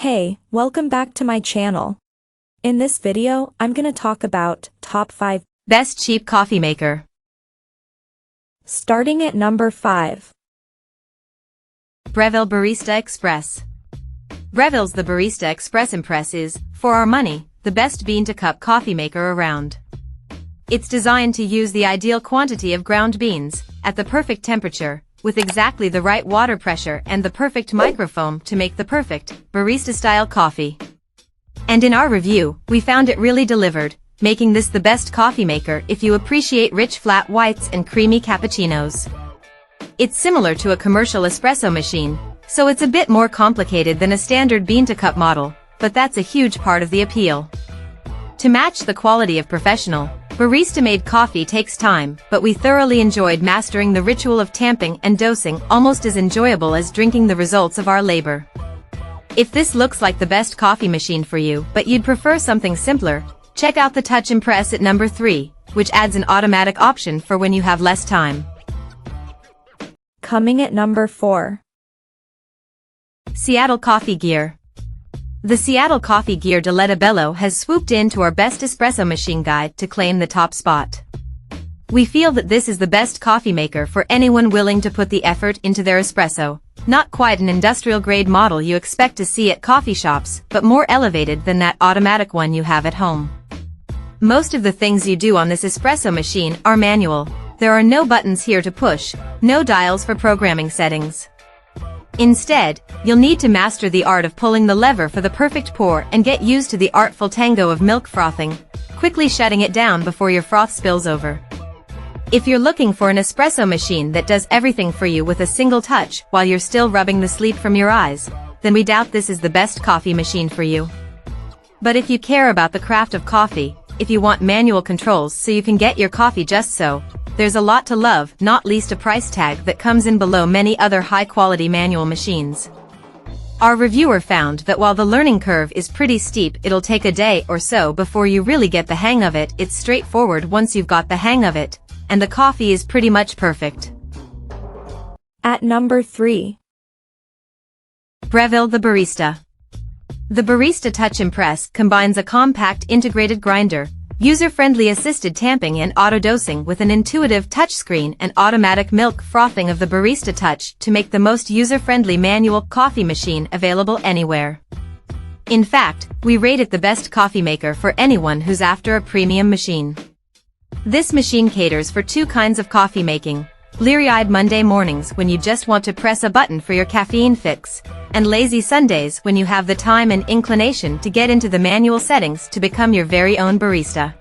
Hey, welcome back to my channel. In this video, I'm gonna talk about top 5 best cheap coffee maker. Starting at number 5. Breville Barista Express. Breville's The Barista Express Impress is, for our money, the best bean-to-cup coffee maker around. It's designed to use the ideal quantity of ground beans, at the perfect temperature, with exactly the right water pressure and the perfect microfoam to make the perfect, barista-style coffee. And in our review, we found it really delivered, making this the best coffee maker if you appreciate rich flat whites and creamy cappuccinos. It's similar to a commercial espresso machine, so it's a bit more complicated than a standard bean-to-cup model, but that's a huge part of the appeal. To match the quality of professional, barista-made coffee takes time, but we thoroughly enjoyed mastering the ritual of tamping and dosing, almost as enjoyable as drinking the results of our labor. If this looks like the best coffee machine for you, but you'd prefer something simpler, check out the Touch Impress at number 3, which adds an automatic option for when you have less time. Coming at number 4. Seattle Coffee Gear. The Seattle Coffee Gear Deletta Bello has swooped into our best espresso machine guide to claim the top spot. We feel that this is the best coffee maker for anyone willing to put the effort into their espresso. Not quite an industrial-grade model you expect to see at coffee shops, but more elevated than that automatic one you have at home. Most of the things you do on this espresso machine are manual. There are no buttons here to push, no dials for programming settings. Instead, you'll need to master the art of pulling the lever for the perfect pour and get used to the artful tango of milk frothing, quickly shutting it down before your froth spills over. If you're looking for an espresso machine that does everything for you with a single touch while you're still rubbing the sleep from your eyes, then we doubt this is the best coffee machine for you. But if you care about the craft of coffee, if you want manual controls so you can get your coffee just so, there's a lot to love, not least a price tag that comes in below many other high-quality manual machines. Our reviewer found that while the learning curve is pretty steep, it'll take a day or so before you really get the hang of it. It's straightforward once you've got the hang of it, and the coffee is pretty much perfect. At number 3. Breville The Barista. The Barista Touch Impress combines a compact integrated grinder, user-friendly assisted tamping and auto-dosing with an intuitive touchscreen and automatic milk frothing of the Barista Touch to make the most user-friendly manual coffee machine available anywhere. In fact, we rate it the best coffee maker for anyone who's after a premium machine. This machine caters for two kinds of coffee making: bleary-eyed Monday mornings when you just want to press a button for your caffeine fix, and lazy Sundays when you have the time and inclination to get into the manual settings to become your very own barista.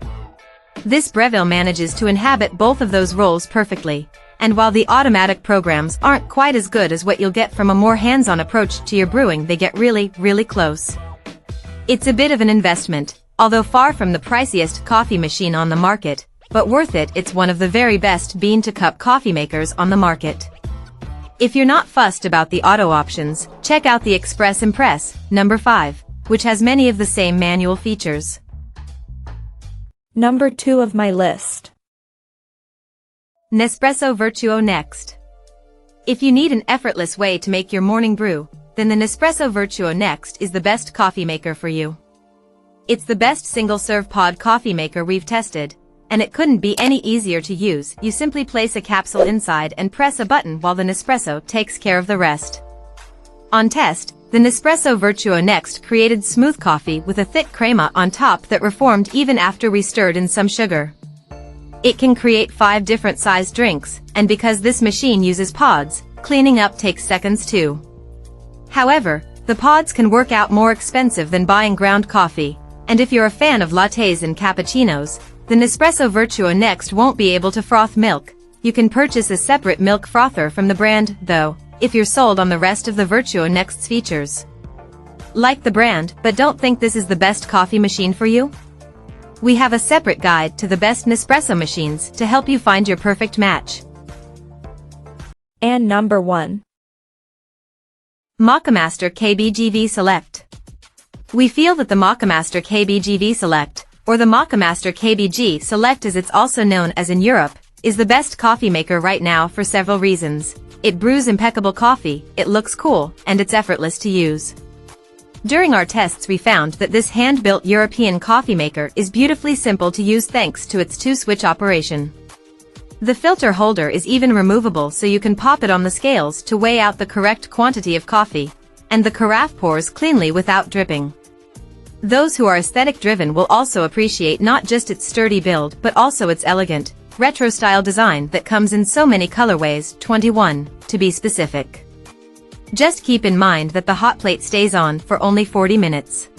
This Breville manages to inhabit both of those roles perfectly, and while the automatic programs aren't quite as good as what you'll get from a more hands-on approach to your brewing, they get really, really close. It's a bit of an investment, although far from the priciest coffee machine on the market, but worth it. It's one of the very best bean-to-cup coffee makers on the market. If you're not fussed about the auto options, check out the Express Impress, number 5, which has many of the same manual features. Number 2 of my list. Nespresso Vertuo next. If you need an effortless way to make your morning brew, then the Nespresso Vertuo Next is the best coffee maker for you. It's the best single-serve pod coffee maker we've tested, and it couldn't be any easier to use. You simply place a capsule inside and press a button while the Nespresso takes care of the rest. On test, the Nespresso Vertuo Next created smooth coffee with a thick crema on top that reformed even after we stirred in some sugar. It can create 5 different sized drinks, and because this machine uses pods, cleaning up takes seconds too. However, the pods can work out more expensive than buying ground coffee, and if you're a fan of lattes and cappuccinos, the Nespresso Vertuo Next won't be able to froth milk. You can purchase a separate milk frother from the brand, though, if you're sold on the rest of the Vertuo Next's features. Like the brand, but don't think this is the best coffee machine for you? We have a separate guide to the best Nespresso machines to help you find your perfect match. And number 1. Moccamaster KBGV Select. We feel that the Moccamaster KBGV Select, or the Moccamaster KBG Select as it's also known as in Europe, is the best coffee maker right now for several reasons. It brews impeccable coffee, it looks cool, and it's effortless to use. During our tests we found that this hand-built European coffee maker is beautifully simple to use thanks to its two-switch operation. The filter holder is even removable so you can pop it on the scales to weigh out the correct quantity of coffee, and the carafe pours cleanly without dripping. Those who are aesthetic-driven will also appreciate not just its sturdy build but also its elegant, retro-style design that comes in so many colorways, 21, to be specific. Just keep in mind that the hot plate stays on for only 40 minutes.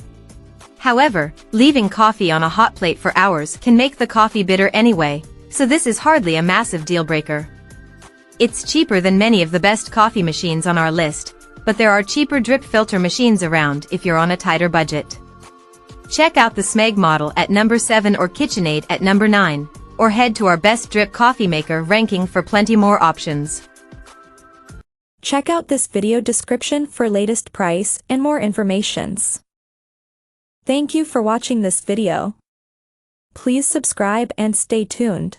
However, leaving coffee on a hot plate for hours can make the coffee bitter anyway, so this is hardly a massive deal-breaker. It's cheaper than many of the best coffee machines on our list, but there are cheaper drip filter machines around if you're on a tighter budget. Check out the Smeg model at number 7 or KitchenAid at number 9, or head to our best drip coffee maker ranking for plenty more options. Check out this video description for latest price and more informations. Thank you for watching this video. Please subscribe and stay tuned.